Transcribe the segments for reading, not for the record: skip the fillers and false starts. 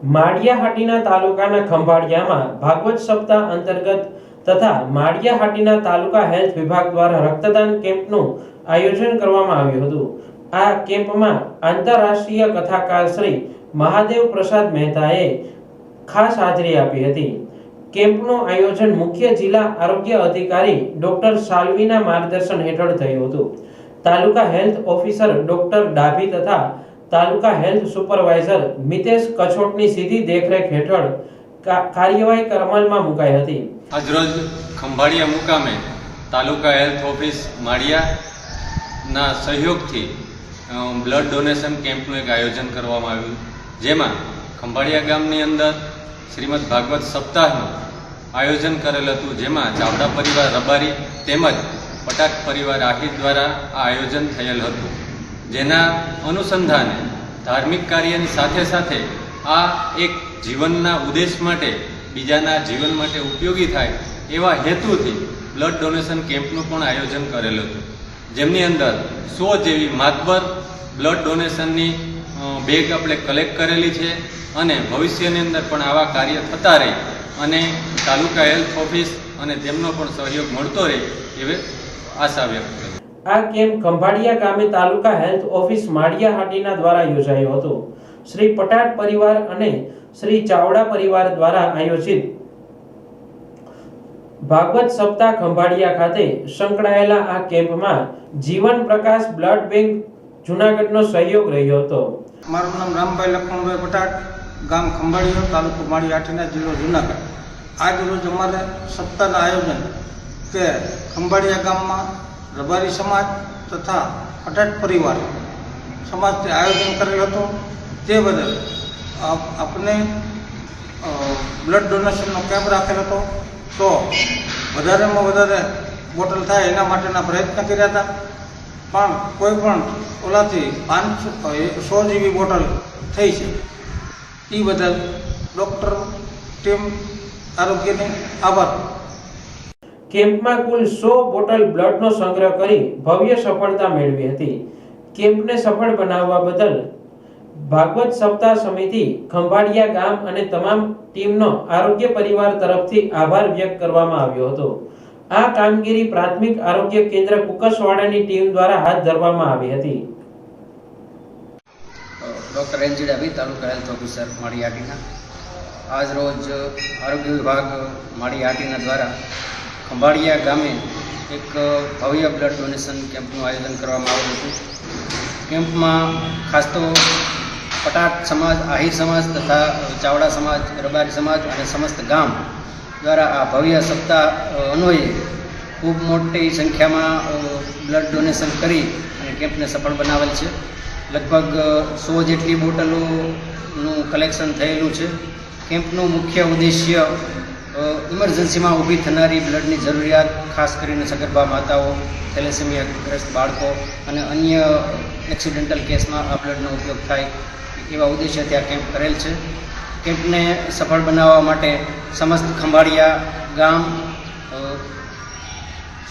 માળિયાહાટીના તાલુકાના ખંભાળિયામાં ભાગવત સપ્તાહ અંતર્ગત તથા માળિયાહાટીના તાલુકા હેલ્થ વિભાગ દ્વારા રક્તદાન કેમ્પનું આયોજન કરવામાં આવ્યું હતું। આ કેમ્પમાં આંતરરાષ્ટ્રીય કથાકાર શ્રી મહાદેવ પ્રસાદ મહેતાએ ખાસ હાજરી આપી હતી। કેમ્પનું આયોજન મુખ્ય જિલ્લા આરોગ્ય અધિકારી ડોક્ટર સાલ્વીના માર્ગદર્શન હેઠળ થયું હતું। તાલુકા હેલ્થ ઓફિસર ડોક્ટર ડાભી તથા તાલુકા હેલ્થ સુપરવાઇઝર મિતેશ કછોટની સીધી દેખરેખ હેઠળ કાર્યવાહી અમલમાં મુકાઈ હતી। આજરોજ ખંભાળિયા મુકામે તાલુકા હેલ્થ ઓફિસ માળિયાના સહયોગથી બ્લડ ડોનેશન કેમ્પનું એક આયોજન કરવામાં આવ્યું, જેમાં ખંભાળિયા ગામની અંદર શ્રીમદ ભાગવત સપ્તાહનું આયોજન કરેલ હતું, જેમાં ચાવડા પરિવાર રબારી તેમજ પટાક પરિવાર આહિર દ્વારા આ આયોજન થયેલ હતું। જેના અનુસંધાને ધાર્મિક કાર્યની સાથે સાથે આ એક જીવનના ઉદ્દેશ માટે, બીજાના જીવન માટે ઉપયોગી થાય એવા હેતુથી બ્લડ ડોનેશન કેમ્પનું પણ આયોજન કરેલું હતું, જેમની અંદર 100 જેવી માતબર બ્લડ ડોનેશનની બેગ આપણે કલેક્ટ કરેલી છે અને ભવિષ્યની અંદર પણ આવા કાર્ય થતા રહે અને તાલુકા હેલ્થ ઓફિસ અને તેમનો પણ સહયોગ મળતો રહે એવી આશા વ્યક્ત કરી। આ કેમ્પ ખંભાળિયા ગામે તાલુકા હેલ્થ ઓફિસ માળિયાહાટીના દ્વારા યોજાયો હતો। શ્રી પટાટ પરિવાર અને શ્રી ચાવડા પરિવાર દ્વારા આયોજિત ભાગવત સપ્તાહ ખંભાળિયા ખાતે સંકળાયેલા આ કેમ્પમાં જીવન પ્રકાશ બ્લડ બેંક જૂનાગઢનો સહયોગ રહ્યો હતો। મારું નામ રામભાઈ લખમણભાઈ પટાટ, ગામ ખંભાળિયો, તાલુકો માળિયાહાટીના, જિલ્લો જૂનાગઢ। આજ રોજ અમારે સપ્તાહના આયોજન કે ખંભાળિયા ગામમાં રબારી સમાજ તથા પટાટ પરિવાર સમાજથી આયોજન કરેલ હતું। તે બદલ આપણે બ્લડ ડોનેશનનો કેમ્પ રાખેલ હતો, તો વધારેમાં વધારે બોટલ થાય એના માટેના પ્રયત્ન કર્યા હતા, પણ કોઈ પણ ઓલાથી 100 જેવી બોટલ થઈ છે। એ બદલ ડૉક્ટર ટીમ આરોગ્યની આભાર। કેમ્પમાં કુલ 100 બોટલ બ્લડનો સંગ્રહ કરી ભવ્ય સફળતા મેળવી હતી। કેમ્પને સફળ બનાવવા બદલ ભાગવત સપ્તાહ સમિતિ ખંભાળિયા ગામ અને તમામ ટીમનો આરોગ્ય પરિવાર તરફથી આભાર વ્યક્ત કરવામાં આવ્યો હતો। આ કામગીરી પ્રાથમિક આરોગ્ય કેન્દ્ર કુકસવાડાની ટીમ દ્વારા હાથ ધરવામાં આવી હતી। ડૉક્ટર એનજી ડાભી, તાલુકા હેલ્થ ઓફિસર માળિયાહાટીના। આજ રોજ આરોગ્ય વિભાગ માળિયાહાટીના દ્વારા ખંભાળિયા ગામે એક ભવ્ય બ્લડ ડોનેશન કેમ્પનું આયોજન કરવામાં આવ્યું હતું। કેમ્પમાં ખાસ તો પટાટ સમાજ, આહિર સમાજ તથા ચાવડા સમાજ, રબારી સમાજ અને સમસ્ત ગામ દ્વારા આ ભવ્ય સપ્તાહ અન્વયે ખૂબ મોટી સંખ્યામાં બ્લડ ડોનેશન કરી અને કેમ્પને સફળ બનાવેલ છે। લગભગ 100 જેટલી બોટલોનું કલેક્શન થયેલું છે। કેમ્પનું મુખ્ય ઉદ્દેશ્ય ઇમરજન્સીમાં ઊભી થનારી બ્લડની જરૂરિયાત, ખાસ કરીને સગર્ભા માતાઓ, થેલેસેમિયાગ્રસ્ત બાળકો અને અન્ય એક્સિડેન્ટલ કેસમાં આ બ્લડનો ઉપયોગ થાય એવા ઉદ્દેશ્યથી આ કેમ્પ કરેલ છે। કેમ્પને સફળ બનાવવા માટે સમસ્ત ખંભાળિયા ગામ,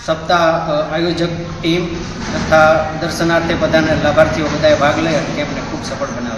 સપ્તાહ આયોજક ટીમ તથા દર્શનાર્થે બધાને લાભાર્થીઓ બધાએ ભાગ લઈ અને કેમ્પને ખૂબ સફળ બનાવેલ